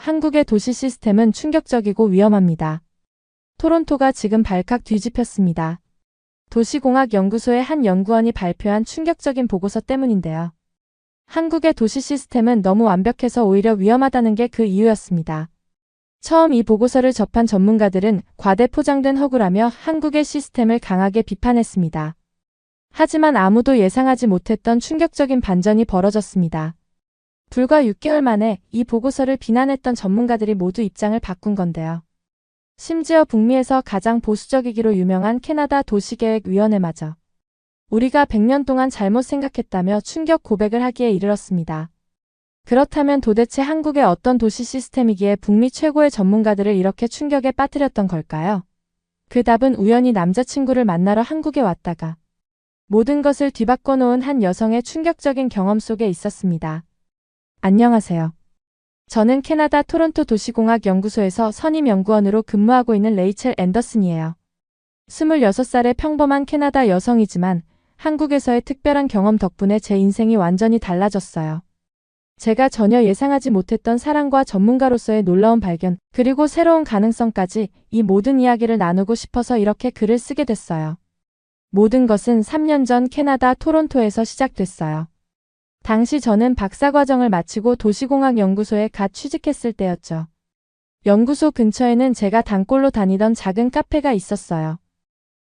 한국의 도시 시스템은 충격적이고 위험합니다. 토론토가 지금 발칵 뒤집혔습니다. 도시공학연구소의 한 연구원이 발표한 충격적인 보고서 때문인데요. 한국의 도시 시스템은 너무 완벽해서 오히려 위험하다는 게 그 이유였습니다. 처음 이 보고서를 접한 전문가들은 과대 포장된 허구라며 한국의 시스템을 강하게 비판했습니다. 하지만 아무도 예상하지 못했던 충격적인 반전이 벌어졌습니다. 불과 6개월 만에 이 보고서를 비난했던 전문가들이 모두 입장을 바꾼 건데요. 심지어 북미에서 가장 보수적이기로 유명한 캐나다 도시계획위원회마저 우리가 100년 동안 잘못 생각했다며 충격 고백을 하기에 이르렀습니다. 그렇다면 도대체 한국의 어떤 도시 시스템이기에 북미 최고의 전문가들을 이렇게 충격에 빠뜨렸던 걸까요? 그 답은 우연히 남자친구를 만나러 한국에 왔다가 모든 것을 뒤바꿔 놓은 한 여성의 충격적인 경험 속에 있었습니다. 안녕하세요. 저는 캐나다 토론토 도시공학연구소에서 선임연구원으로 근무하고 있는 레이첼 앤더슨이에요. 26살의 평범한 캐나다 여성이지만 한국에서의 특별한 경험 덕분에 제 인생이 완전히 달라졌어요. 제가 전혀 예상하지 못했던 사랑과 전문가로서의 놀라운 발견, 그리고 새로운 가능성까지 이 모든 이야기를 나누고 싶어서 이렇게 글을 쓰게 됐어요. 모든 것은 3년 전 캐나다 토론토에서 시작됐어요. 당시 저는 박사과정을 마치고 도시공학연구소에 갓 취직했을 때였죠. 연구소 근처에는 제가 단골로 다니던 작은 카페가 있었어요.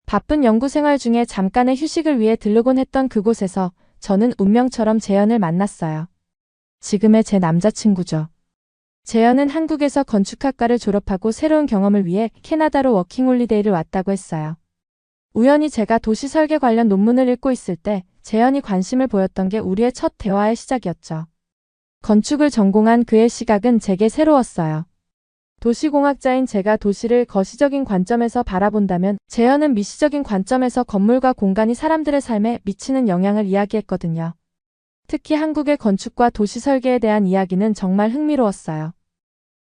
바쁜 연구 생활 중에 잠깐의 휴식을 위해 들르곤 했던 그곳에서 저는 운명처럼 재현을 만났어요. 지금의 제 남자친구죠. 재현은 한국에서 건축학과를 졸업하고 새로운 경험을 위해 캐나다로 워킹홀리데이를 왔다고 했어요. 우연히 제가 도시 설계 관련 논문을 읽고 있을 때 재현이 관심을 보였던 게 우리의 첫 대화의 시작이었죠. 건축을 전공한 그의 시각은 제게 새로웠어요. 도시공학자인 제가 도시를 거시적인 관점에서 바라본다면 재현은 미시적인 관점에서 건물과 공간이 사람들의 삶에 미치는 영향을 이야기했거든요. 특히 한국의 건축과 도시 설계에 대한 이야기는 정말 흥미로웠어요.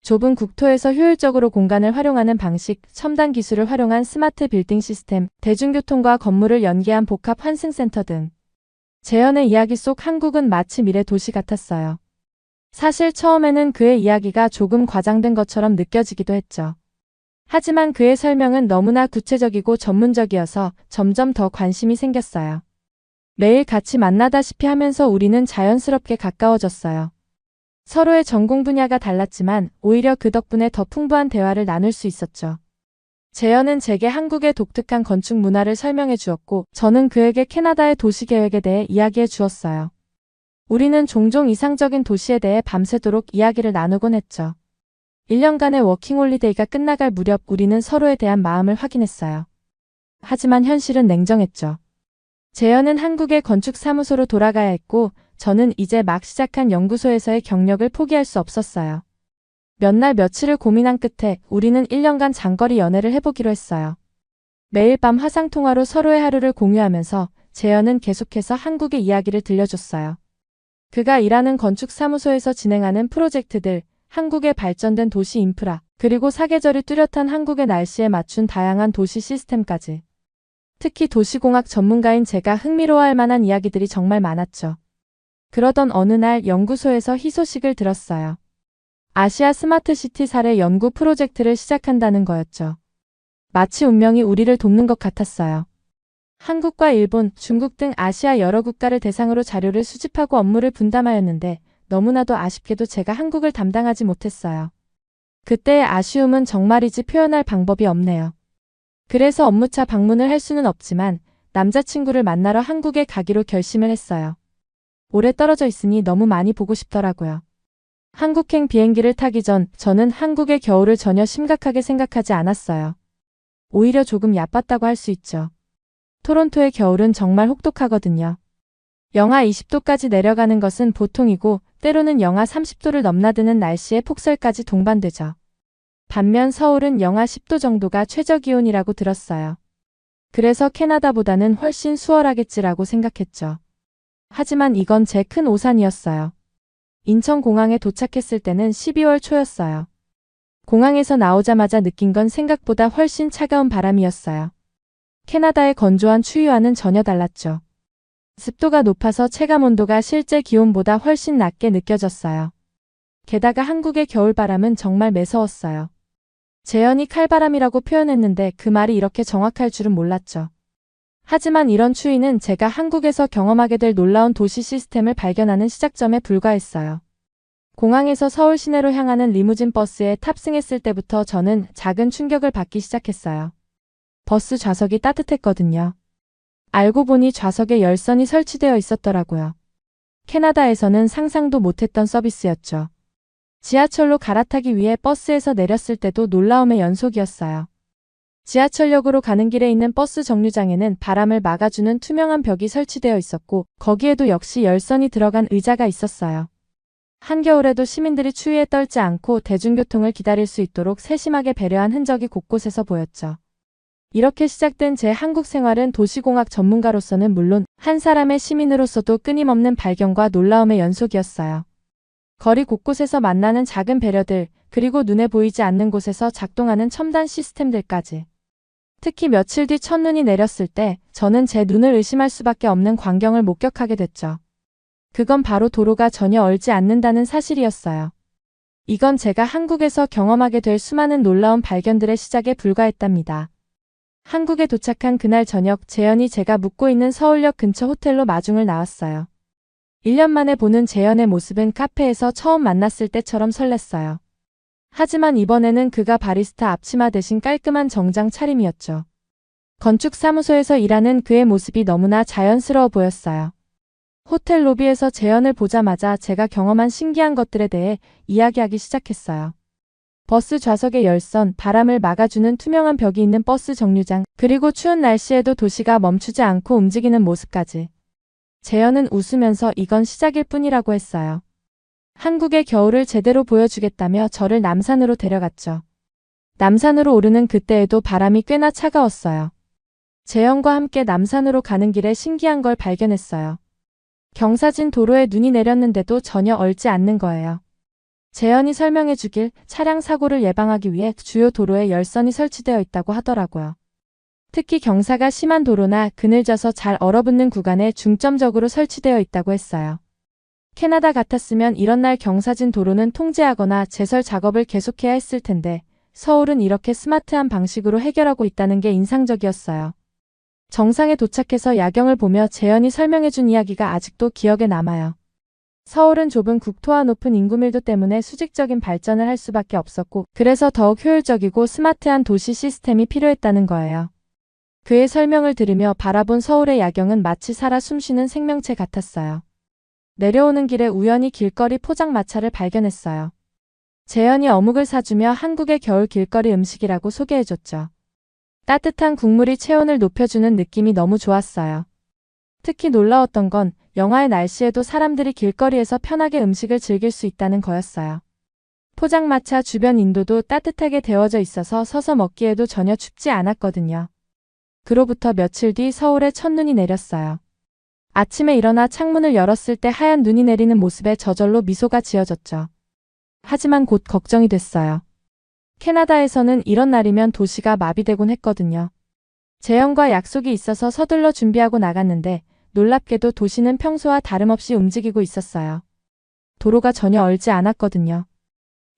좁은 국토에서 효율적으로 공간을 활용하는 방식, 첨단 기술을 활용한 스마트 빌딩 시스템, 대중교통과 건물을 연계한 복합 환승센터 등. 재현의 이야기 속 한국은 마치 미래 도시 같았어요. 사실 처음에는 그의 이야기가 조금 과장된 것처럼 느껴지기도 했죠. 하지만 그의 설명은 너무나 구체적이고 전문적이어서 점점 더 관심이 생겼어요. 매일 같이 만나다시피 하면서 우리는 자연스럽게 가까워졌어요. 서로의 전공 분야가 달랐지만 오히려 그 덕분에 더 풍부한 대화를 나눌 수 있었죠. 재현은 제게 한국의 독특한 건축 문화를 설명해 주었고 저는 그에게 캐나다의 도시계획에 대해 이야기해 주었어요. 우리는 종종 이상적인 도시에 대해 밤새도록 이야기를 나누곤 했죠. 1년간의 워킹홀리데이가 끝나갈 무렵 우리는 서로에 대한 마음을 확인했어요. 하지만 현실은 냉정했죠. 재현은 한국의 건축사무소로 돌아가야 했고 저는 이제 막 시작한 연구소에서의 경력을 포기할 수 없었어요. 몇 날 며칠을 고민한 끝에 우리는 1년간 장거리 연애를 해보기로 했어요. 매일 밤 화상통화로 서로의 하루를 공유하면서 재현은 계속해서 한국의 이야기를 들려줬어요. 그가 일하는 건축사무소에서 진행하는 프로젝트들, 한국의 발전된 도시 인프라, 그리고 사계절이 뚜렷한 한국의 날씨에 맞춘 다양한 도시 시스템까지. 특히 도시공학 전문가인 제가 흥미로워할 만한 이야기들이 정말 많았죠. 그러던 어느 날 연구소에서 희소식을 들었어요. 아시아 스마트시티 사례 연구 프로젝트를 시작한다는 거였죠. 마치 운명이 우리를 돕는 것 같았어요. 한국과 일본, 중국 등 아시아 여러 국가를 대상으로 자료를 수집하고 업무를 분담하였는데 너무나도 아쉽게도 제가 한국을 담당하지 못했어요. 그때의 아쉬움은 정말이지 표현할 방법이 없네요. 그래서 업무차 방문을 할 수는 없지만 남자친구를 만나러 한국에 가기로 결심을 했어요. 오래 떨어져 있으니 너무 많이 보고 싶더라고요. 한국행 비행기를 타기 전 저는 한국의 겨울을 전혀 심각하게 생각하지 않았어요. 오히려 조금 얕봤다고 할 수 있죠. 토론토의 겨울은 정말 혹독하거든요. 영하 20도까지 내려가는 것은 보통이고 때로는 영하 30도를 넘나드는 날씨에 폭설까지 동반되죠. 반면 서울은 영하 10도 정도가 최저기온이라고 들었어요. 그래서 캐나다보다는 훨씬 수월하겠지라고 생각했죠. 하지만 이건 제 큰 오산이었어요. 인천공항에 도착했을 때는 12월 초였어요. 공항에서 나오자마자 느낀 건 생각보다 훨씬 차가운 바람이었어요. 캐나다의 건조한 추위와는 전혀 달랐죠. 습도가 높아서 체감온도가 실제 기온보다 훨씬 낮게 느껴졌어요. 게다가 한국의 겨울바람은 정말 매서웠어요. 재현이 칼바람이라고 표현했는데 그 말이 이렇게 정확할 줄은 몰랐죠. 하지만 이런 추위는 제가 한국에서 경험하게 될 놀라운 도시 시스템을 발견하는 시작점에 불과했어요. 공항에서 서울 시내로 향하는 리무진 버스에 탑승했을 때부터 저는 작은 충격을 받기 시작했어요. 버스 좌석이 따뜻했거든요. 알고 보니 좌석에 열선이 설치되어 있었더라고요. 캐나다에서는 상상도 못했던 서비스였죠. 지하철로 갈아타기 위해 버스에서 내렸을 때도 놀라움의 연속이었어요. 지하철역으로 가는 길에 있는 버스 정류장에는 바람을 막아주는 투명한 벽이 설치되어 있었고 거기에도 역시 열선이 들어간 의자가 있었어요. 한겨울에도 시민들이 추위에 떨지 않고 대중교통을 기다릴 수 있도록 세심하게 배려한 흔적이 곳곳에서 보였죠. 이렇게 시작된 제 한국 생활은 도시공학 전문가로서는 물론 한 사람의 시민으로서도 끊임없는 발견과 놀라움의 연속이었어요. 거리 곳곳에서 만나는 작은 배려들, 그리고 눈에 보이지 않는 곳에서 작동하는 첨단 시스템들까지. 특히 며칠 뒤 첫눈이 내렸을 때 저는 제 눈을 의심할 수밖에 없는 광경을 목격하게 됐죠. 그건 바로 도로가 전혀 얼지 않는다는 사실이었어요. 이건 제가 한국에서 경험하게 될 수많은 놀라운 발견들의 시작에 불과했답니다. 한국에 도착한 그날 저녁 재현이 제가 묵고 있는 서울역 근처 호텔로 마중을 나왔어요. 1년 만에 보는 재현의 모습은 카페에서 처음 만났을 때처럼 설렜어요. 하지만 이번에는 그가 바리스타 앞치마 대신 깔끔한 정장 차림이었죠. 건축사무소에서 일하는 그의 모습이 너무나 자연스러워 보였어요. 호텔 로비에서 재현을 보자마자 제가 경험한 신기한 것들에 대해 이야기하기 시작했어요. 버스 좌석의 열선, 바람을 막아주는 투명한 벽이 있는 버스 정류장, 그리고 추운 날씨에도 도시가 멈추지 않고 움직이는 모습까지. 재현은 웃으면서 이건 시작일 뿐이라고 했어요. 한국의 겨울을 제대로 보여주겠다며 저를 남산으로 데려갔죠. 남산으로 오르는 그때에도 바람이 꽤나 차가웠어요. 재현과 함께 남산으로 가는 길에 신기한 걸 발견했어요. 경사진 도로에 눈이 내렸는데도 전혀 얼지 않는 거예요. 재현이 설명해 주길 차량 사고를 예방하기 위해 주요 도로에 열선이 설치되어 있다고 하더라고요. 특히 경사가 심한 도로나 그늘져서 잘 얼어붙는 구간에 중점적으로 설치되어 있다고 했어요. 캐나다 같았으면 이런 날 경사진 도로는 통제하거나 제설 작업을 계속해야 했을 텐데 서울은 이렇게 스마트한 방식으로 해결하고 있다는 게 인상적이었어요. 정상에 도착해서 야경을 보며 재현이 설명해준 이야기가 아직도 기억에 남아요. 서울은 좁은 국토와 높은 인구 밀도 때문에 수직적인 발전을 할 수밖에 없었고 그래서 더욱 효율적이고 스마트한 도시 시스템이 필요했다는 거예요. 그의 설명을 들으며 바라본 서울의 야경은 마치 살아 숨쉬는 생명체 같았어요. 내려오는 길에 우연히 길거리 포장마차를 발견했어요. 재현이 어묵을 사주며 한국의 겨울 길거리 음식이라고 소개해줬죠. 따뜻한 국물이 체온을 높여주는 느낌이 너무 좋았어요. 특히 놀라웠던 건 영하의 날씨에도 사람들이 길거리에서 편하게 음식을 즐길 수 있다는 거였어요. 포장마차 주변 인도도 따뜻하게 데워져 있어서 서서 먹기에도 전혀 춥지 않았거든요. 그로부터 며칠 뒤 서울에 첫눈이 내렸어요. 아침에 일어나 창문을 열었을 때 하얀 눈이 내리는 모습에 저절로 미소가 지어졌죠. 하지만 곧 걱정이 됐어요. 캐나다에서는 이런 날이면 도시가 마비되곤 했거든요. 재현과 약속이 있어서 서둘러 준비하고 나갔는데 놀랍게도 도시는 평소와 다름없이 움직이고 있었어요. 도로가 전혀 얼지 않았거든요.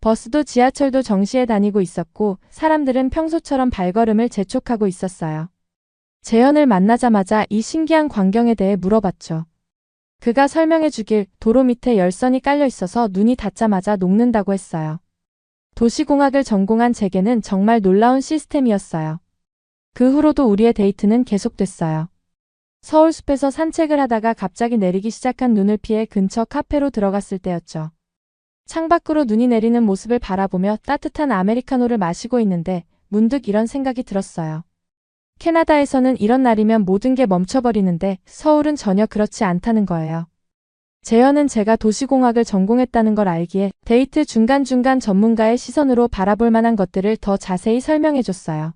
버스도 지하철도 정시에 다니고 있었고 사람들은 평소처럼 발걸음을 재촉하고 있었어요. 재현을 만나자마자 이 신기한 광경에 대해 물어봤죠. 그가 설명해 주길 도로 밑에 열선이 깔려 있어서 눈이 닿자마자 녹는다고 했어요. 도시공학을 전공한 제게는 정말 놀라운 시스템이었어요. 그 후로도 우리의 데이트는 계속됐어요. 서울숲에서 산책을 하다가 갑자기 내리기 시작한 눈을 피해 근처 카페로 들어갔을 때였죠. 창밖으로 눈이 내리는 모습을 바라보며 따뜻한 아메리카노를 마시고 있는데 문득 이런 생각이 들었어요. 캐나다에서는 이런 날이면 모든 게 멈춰버리는데 서울은 전혀 그렇지 않다는 거예요. 재현은 제가 도시공학을 전공했다는 걸 알기에 데이트 중간중간 전문가의 시선으로 바라볼 만한 것들을 더 자세히 설명해줬어요.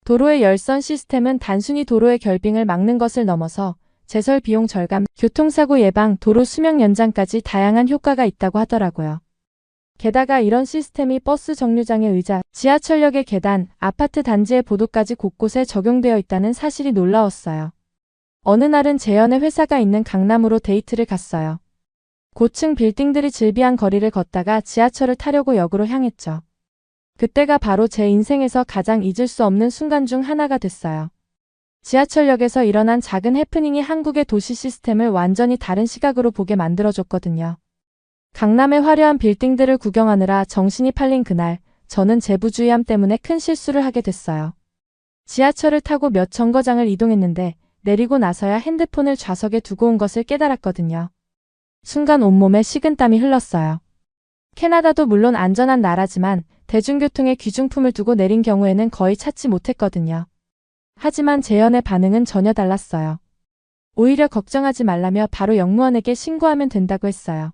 도로의 열선 시스템은 단순히 도로의 결빙을 막는 것을 넘어서 제설 비용 절감, 교통사고 예방, 도로 수명 연장까지 다양한 효과가 있다고 하더라고요. 게다가 이런 시스템이 버스 정류장의 의자, 지하철역의 계단, 아파트 단지의 보도까지 곳곳에 적용되어 있다는 사실이 놀라웠어요. 어느 날은 재현의 회사가 있는 강남으로 데이트를 갔어요. 고층 빌딩들이 질비한 거리를 걷다가 지하철을 타려고 역으로 향했죠. 그때가 바로 제 인생에서 가장 잊을 수 없는 순간 중 하나가 됐어요. 지하철역에서 일어난 작은 해프닝이 한국의 도시 시스템을 완전히 다른 시각으로 보게 만들어줬거든요. 강남의 화려한 빌딩들을 구경하느라 정신이 팔린 그날, 저는 제부주의함 때문에 큰 실수를 하게 됐어요. 지하철을 타고 몇 정거장을 이동했는데 내리고 나서야 핸드폰을 좌석에 두고 온 것을 깨달았거든요. 순간 온몸에 식은땀이 흘렀어요. 캐나다도 물론 안전한 나라지만 대중교통에 귀중품을 두고 내린 경우에는 거의 찾지 못했거든요. 하지만 재현의 반응은 전혀 달랐어요. 오히려 걱정하지 말라며 바로 역무원에게 신고하면 된다고 했어요.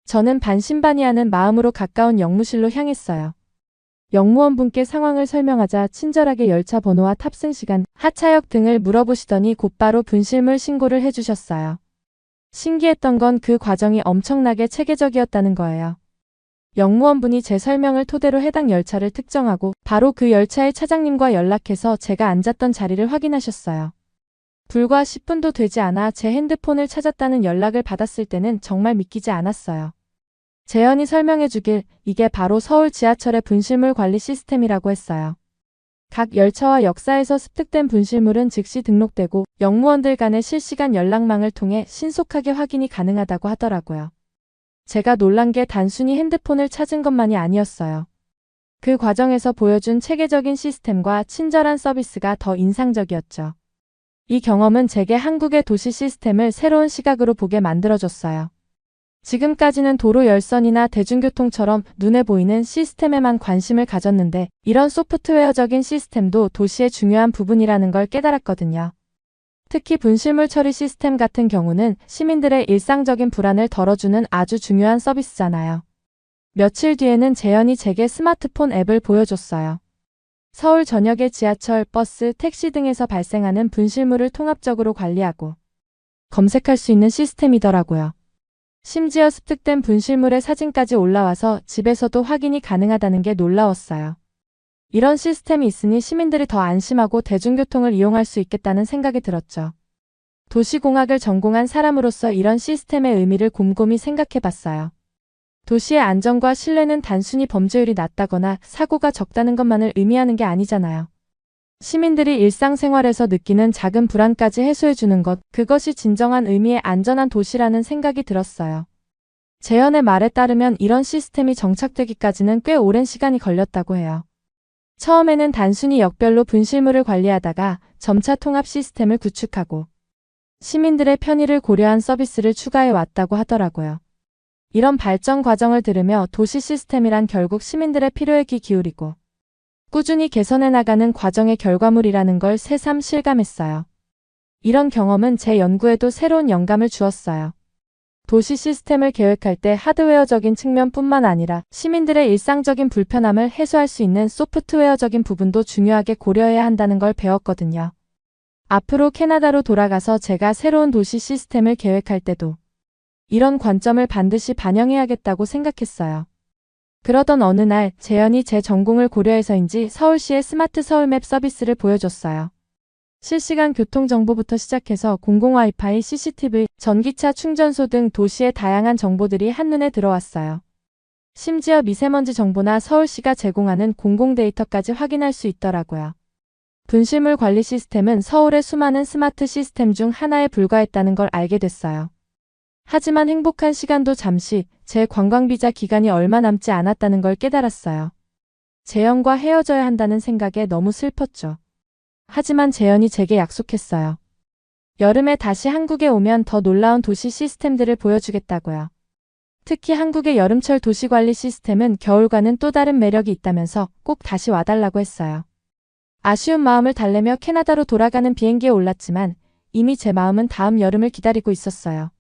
저는 반신반의하는 마음으로 가까운 역무실로 향했어요. 역무원분께 상황을 설명하자 친절하게 열차 번호와 탑승 시간, 하차역 등을 물어보시더니 곧바로 분실물 신고를 해주셨어요. 신기했던 건 그 과정이 엄청나게 체계적이었다는 거예요. 역무원분이 제 설명을 토대로 해당 열차를 특정하고 바로 그 열차의 차장님과 연락해서 제가 앉았던 자리를 확인하셨어요. 불과 10분도 되지 않아 제 핸드폰을 찾았다는 연락을 받았을 때는 정말 믿기지 않았어요. 재현이 설명해 주길 이게 바로 서울 지하철의 분실물 관리 시스템이라고 했어요. 각 열차와 역사에서 습득된 분실물은 즉시 등록되고 역무원들 간의 실시간 연락망을 통해 신속하게 확인이 가능하다고 하더라고요. 제가 놀란 게 단순히 핸드폰을 찾은 것만이 아니었어요. 그 과정에서 보여준 체계적인 시스템과 친절한 서비스가 더 인상적이었죠. 이 경험은 제게 한국의 도시 시스템을 새로운 시각으로 보게 만들어줬어요. 지금까지는 도로 열선이나 대중교통처럼 눈에 보이는 시스템에만 관심을 가졌는데 이런 소프트웨어적인 시스템도 도시의 중요한 부분이라는 걸 깨달았거든요. 특히 분실물 처리 시스템 같은 경우는 시민들의 일상적인 불안을 덜어주는 아주 중요한 서비스잖아요. 며칠 뒤에는 재현이 제게 스마트폰 앱을 보여줬어요. 서울 전역의 지하철, 버스, 택시 등에서 발생하는 분실물을 통합적으로 관리하고 검색할 수 있는 시스템이더라고요. 심지어 습득된 분실물의 사진까지 올라와서 집에서도 확인이 가능하다는 게 놀라웠어요. 이런 시스템이 있으니 시민들이 더 안심하고 대중교통을 이용할 수 있겠다는 생각이 들었죠. 도시공학을 전공한 사람으로서 이런 시스템의 의미를 곰곰이 생각해 봤어요. 도시의 안전과 신뢰는 단순히 범죄율이 낮다거나 사고가 적다는 것만을 의미하는 게 아니잖아요. 시민들이 일상생활에서 느끼는 작은 불안까지 해소해주는 것, 그것이 진정한 의미의 안전한 도시라는 생각이 들었어요. 재현의 말에 따르면 이런 시스템이 정착되기까지는 꽤 오랜 시간이 걸렸다고 해요. 처음에는 단순히 역별로 분실물을 관리하다가 점차 통합 시스템을 구축하고 시민들의 편의를 고려한 서비스를 추가해 왔다고 하더라고요. 이런 발전 과정을 들으며 도시 시스템이란 결국 시민들의 필요에 귀 기울이고 꾸준히 개선해 나가는 과정의 결과물이라는 걸 새삼 실감했어요. 이런 경험은 제 연구에도 새로운 영감을 주었어요. 도시 시스템을 계획할 때 하드웨어적인 측면뿐만 아니라 시민들의 일상적인 불편함을 해소할 수 있는 소프트웨어적인 부분도 중요하게 고려해야 한다는 걸 배웠거든요. 앞으로 캐나다로 돌아가서 제가 새로운 도시 시스템을 계획할 때도 이런 관점을 반드시 반영해야겠다고 생각했어요. 그러던 어느 날 재현이 제 전공을 고려해서인지 서울시의 스마트 서울맵 서비스를 보여줬어요. 실시간 교통정보부터 시작해서 공공 와이파이, CCTV, 전기차 충전소 등 도시의 다양한 정보들이 한눈에 들어왔어요. 심지어 미세먼지 정보나 서울시가 제공하는 공공 데이터까지 확인할 수 있더라고요. 분실물 관리 시스템은 서울의 수많은 스마트 시스템 중 하나에 불과했다는 걸 알게 됐어요. 하지만 행복한 시간도 잠시, 제 관광비자 기간이 얼마 남지 않았다는 걸 깨달았어요. 재현과 헤어져야 한다는 생각에 너무 슬펐죠. 하지만 재현이 제게 약속했어요. 여름에 다시 한국에 오면 더 놀라운 도시 시스템들을 보여주겠다고요. 특히 한국의 여름철 도시관리 시스템은 겨울과는 또 다른 매력이 있다면서 꼭 다시 와달라고 했어요. 아쉬운 마음을 달래며 캐나다로 돌아가는 비행기에 올랐지만 이미 제 마음은 다음 여름을 기다리고 있었어요.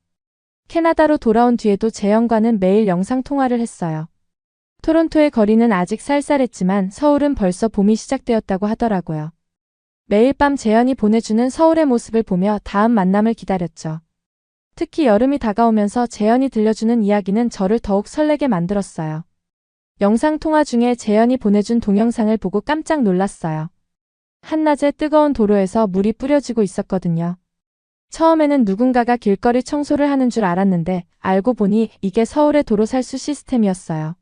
캐나다로 돌아온 뒤에도 재현과는 매일 영상통화를 했어요. 토론토의 거리는 아직 쌀쌀했지만 서울은 벌써 봄이 시작되었다고 하더라고요. 매일 밤 재현이 보내주는 서울의 모습을 보며 다음 만남을 기다렸죠. 특히 여름이 다가오면서 재현이 들려주는 이야기는 저를 더욱 설레게 만들었어요. 영상통화 중에 재현이 보내준 동영상을 보고 깜짝 놀랐어요. 한낮에 뜨거운 도로에서 물이 뿌려지고 있었거든요. 처음에는 누군가가 길거리 청소를 하는 줄 알았는데 알고 보니 이게 서울의 도로살수 시스템이었어요.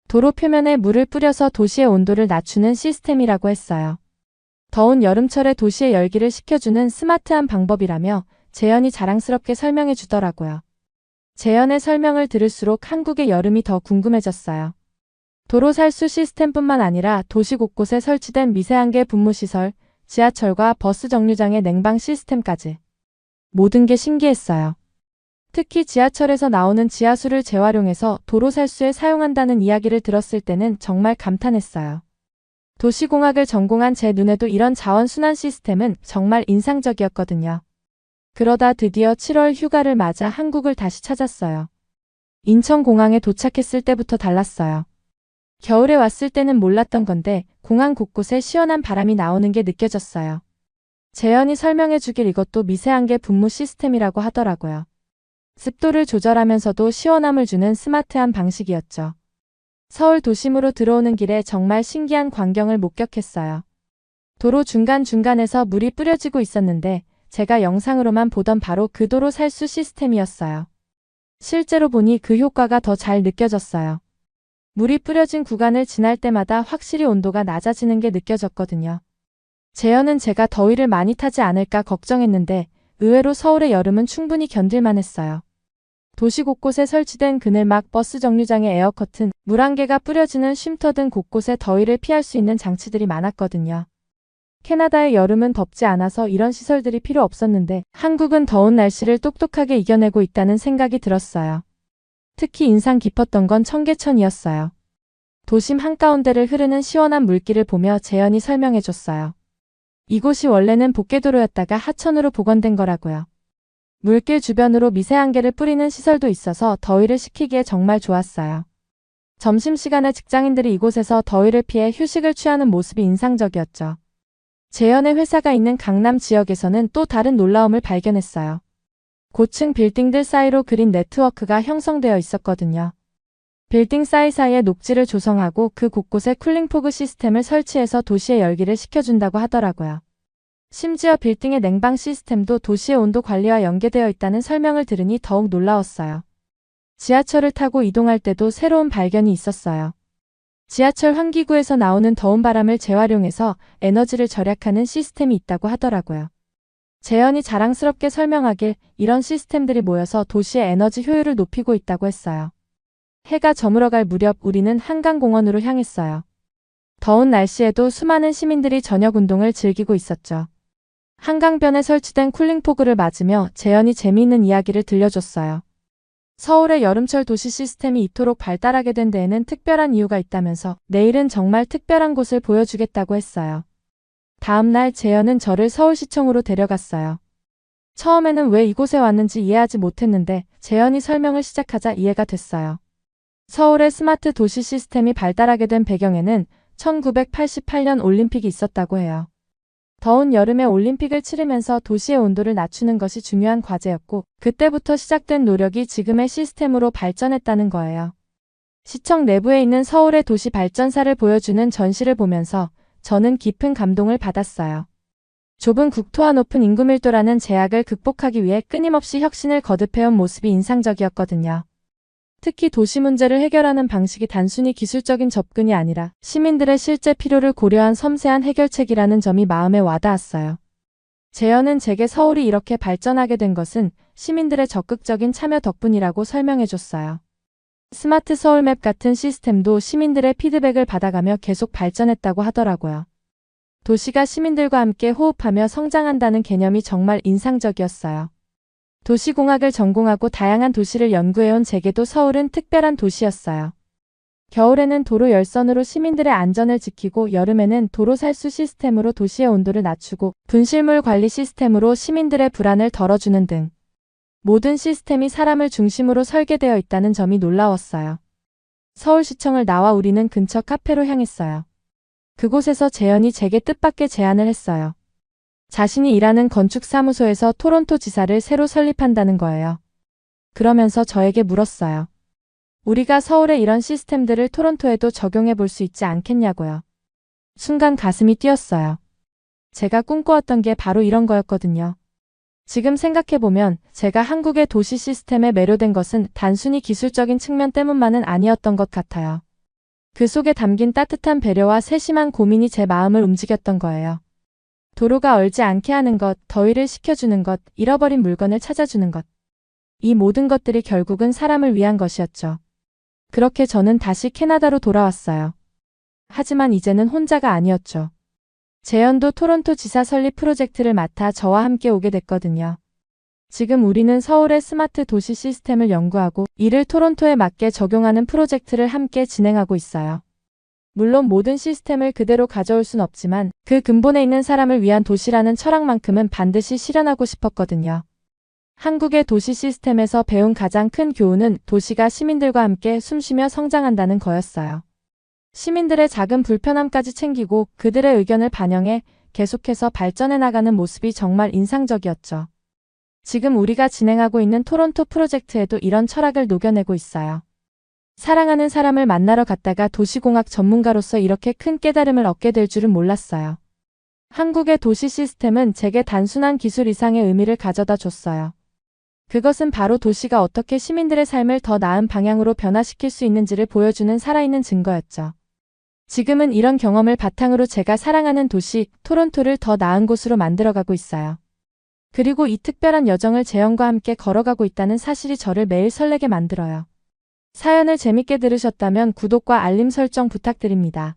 도로 표면에 물을 뿌려서 도시의 온도를 낮추는 시스템이라고 했어요. 더운 여름철에 도시의 열기를 식혀주는 스마트한 방법이라며 재현이 자랑스럽게 설명해 주더라고요. 재현의 설명을 들을수록 한국의 여름이 더 궁금해졌어요. 도로살수 시스템뿐만 아니라 도시 곳곳에 설치된 미세한계 분무시설, 지하철과 버스 정류장의 냉방 시스템까지. 모든 게 신기했어요. 특히 지하철에서 나오는 지하수를 재활용해서 도로살수에 사용한다는 이야기를 들었을 때는 정말 감탄했어요. 도시공학을 전공한 제 눈에도 이런 자원순환 시스템은 정말 인상적이었거든요. 그러다 드디어 7월 휴가를 맞아 한국을 다시 찾았어요. 인천공항에 도착했을 때부터 달랐어요. 겨울에 왔을 때는 몰랐던 건데 공항 곳곳에 시원한 바람이 나오는 게 느껴졌어요. 재현이 설명해 주길 이것도 미세한계 분무 시스템이라고 하더라고요. 습도를 조절하면서도 시원함을 주는 스마트한 방식이었죠. 서울 도심으로 들어오는 길에 정말 신기한 광경을 목격했어요. 도로 중간중간에서 물이 뿌려지고 있었는데 제가 영상으로만 보던 바로 그 도로 살수 시스템이었어요. 실제로 보니 그 효과가 더 잘 느껴졌어요. 물이 뿌려진 구간을 지날 때마다 확실히 온도가 낮아지는 게 느껴졌거든요. 재현은 제가 더위를 많이 타지 않을까 걱정했는데 의외로 서울의 여름은 충분히 견딜만 했어요. 도시 곳곳에 설치된 그늘막, 버스 정류장의 에어커튼, 물안개가 뿌려지는 쉼터 등 곳곳에 더위를 피할 수 있는 장치들이 많았거든요. 캐나다의 여름은 덥지 않아서 이런 시설들이 필요 없었는데 한국은 더운 날씨를 똑똑하게 이겨내고 있다는 생각이 들었어요. 특히 인상 깊었던 건 청계천이었어요. 도심 한가운데를 흐르는 시원한 물길을 보며 재현이 설명해줬어요. 이곳이 원래는 복개도로였다가 하천으로 복원된 거라고요. 물길 주변으로 미세한계를 뿌리는 시설도 있어서 더위를 식히기에 정말 좋았어요. 점심시간에 직장인들이 이곳에서 더위를 피해 휴식을 취하는 모습이 인상적이었죠. 재현의 회사가 있는 강남 지역에서는 또 다른 놀라움을 발견했어요. 고층 빌딩들 사이로 그린 네트워크가 형성되어 있었거든요. 빌딩 사이사이에 녹지를 조성하고 그 곳곳에 쿨링포그 시스템을 설치해서 도시의 열기를 식혀준다고 하더라고요. 심지어 빌딩의 냉방 시스템도 도시의 온도 관리와 연계되어 있다는 설명을 들으니 더욱 놀라웠어요. 지하철을 타고 이동할 때도 새로운 발견이 있었어요. 지하철 환기구에서 나오는 더운 바람을 재활용해서 에너지를 절약하는 시스템이 있다고 하더라고요. 재현이 자랑스럽게 설명하길 이런 시스템들이 모여서 도시의 에너지 효율을 높이고 있다고 했어요. 해가 저물어갈 무렵 우리는 한강공원으로 향했어요. 더운 날씨에도 수많은 시민들이 저녁 운동을 즐기고 있었죠. 한강변에 설치된 쿨링포그를 맞으며 재현이 재미있는 이야기를 들려줬어요. 서울의 여름철 도시 시스템이 이토록 발달하게 된 데에는 특별한 이유가 있다면서 내일은 정말 특별한 곳을 보여주겠다고 했어요. 다음 날 재현은 저를 서울시청으로 데려갔어요. 처음에는 왜 이곳에 왔는지 이해하지 못했는데 재현이 설명을 시작하자 이해가 됐어요. 서울의 스마트 도시 시스템이 발달하게 된 배경에는 1988년 올림픽이 있었다고 해요. 더운 여름에 올림픽을 치르면서 도시의 온도를 낮추는 것이 중요한 과제였고 그때부터 시작된 노력이 지금의 시스템으로 발전했다는 거예요. 시청 내부에 있는 서울의 도시 발전사를 보여주는 전시를 보면서 저는 깊은 감동을 받았어요. 좁은 국토와 높은 인구 밀도라는 제약을 극복하기 위해 끊임없이 혁신을 거듭해온 모습이 인상적이었거든요. 특히 도시 문제를 해결하는 방식이 단순히 기술적인 접근이 아니라 시민들의 실제 필요를 고려한 섬세한 해결책이라는 점이 마음에 와닿았어요. 재현은 제게 서울이 이렇게 발전하게 된 것은 시민들의 적극적인 참여 덕분이라고 설명해줬어요. 스마트 서울맵 같은 시스템도 시민들의 피드백을 받아가며 계속 발전했다고 하더라고요. 도시가 시민들과 함께 호흡하며 성장한다는 개념이 정말 인상적이었어요. 도시공학을 전공하고 다양한 도시를 연구해온 제게도 서울은 특별한 도시였어요. 겨울에는 도로 열선으로 시민들의 안전을 지키고 여름에는 도로 살수 시스템으로 도시의 온도를 낮추고 분실물 관리 시스템으로 시민들의 불안을 덜어주는 등 모든 시스템이 사람을 중심으로 설계되어 있다는 점이 놀라웠어요. 서울시청을 나와 우리는 근처 카페로 향했어요. 그곳에서 재현이 제게 뜻밖의 제안을 했어요. 자신이 일하는 건축사무소에서 토론토 지사를 새로 설립한다는 거예요. 그러면서 저에게 물었어요. 우리가 서울에 이런 시스템들을 토론토에도 적용해 볼 수 있지 않겠냐고요. 순간 가슴이 뛰었어요. 제가 꿈꿔왔던 게 바로 이런 거였거든요. 지금 생각해보면 제가 한국의 도시 시스템에 매료된 것은 단순히 기술적인 측면 때문만은 아니었던 것 같아요. 그 속에 담긴 따뜻한 배려와 세심한 고민이 제 마음을 움직였던 거예요. 도로가 얼지 않게 하는 것, 더위를 식혀주는 것, 잃어버린 물건을 찾아주는 것. 이 모든 것들이 결국은 사람을 위한 것이었죠. 그렇게 저는 다시 캐나다로 돌아왔어요. 하지만 이제는 혼자가 아니었죠. 재현도 토론토 지사 설립 프로젝트를 맡아 저와 함께 오게 됐거든요. 지금 우리는 서울의 스마트 도시 시스템을 연구하고 이를 토론토에 맞게 적용하는 프로젝트를 함께 진행하고 있어요. 물론 모든 시스템을 그대로 가져올 순 없지만 그 근본에 있는 사람을 위한 도시라는 철학만큼은 반드시 실현하고 싶었거든요. 한국의 도시 시스템에서 배운 가장 큰 교훈은 도시가 시민들과 함께 숨쉬며 성장한다는 거였어요. 시민들의 작은 불편함까지 챙기고 그들의 의견을 반영해 계속해서 발전해 나가는 모습이 정말 인상적이었죠. 지금 우리가 진행하고 있는 토론토 프로젝트에도 이런 철학을 녹여내고 있어요. 사랑하는 사람을 만나러 갔다가 도시공학 전문가로서 이렇게 큰 깨달음을 얻게 될 줄은 몰랐어요. 한국의 도시 시스템은 제게 단순한 기술 이상의 의미를 가져다 줬어요. 그것은 바로 도시가 어떻게 시민들의 삶을 더 나은 방향으로 변화시킬 수 있는지를 보여주는 살아있는 증거였죠. 지금은 이런 경험을 바탕으로 제가 사랑하는 도시, 토론토를 더 나은 곳으로 만들어가고 있어요. 그리고 이 특별한 여정을 재현과 함께 걸어가고 있다는 사실이 저를 매일 설레게 만들어요. 사연을 재밌게 들으셨다면 구독과 알림 설정 부탁드립니다.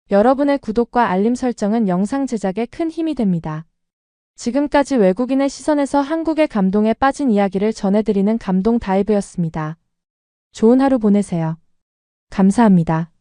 여러분의 구독과 알림 설정은 영상 제작에 큰 힘이 됩니다. 지금까지 외국인의 시선에서 한국의 감동에 빠진 이야기를 전해드리는 감동 다이브였습니다. 좋은 하루 보내세요. 감사합니다.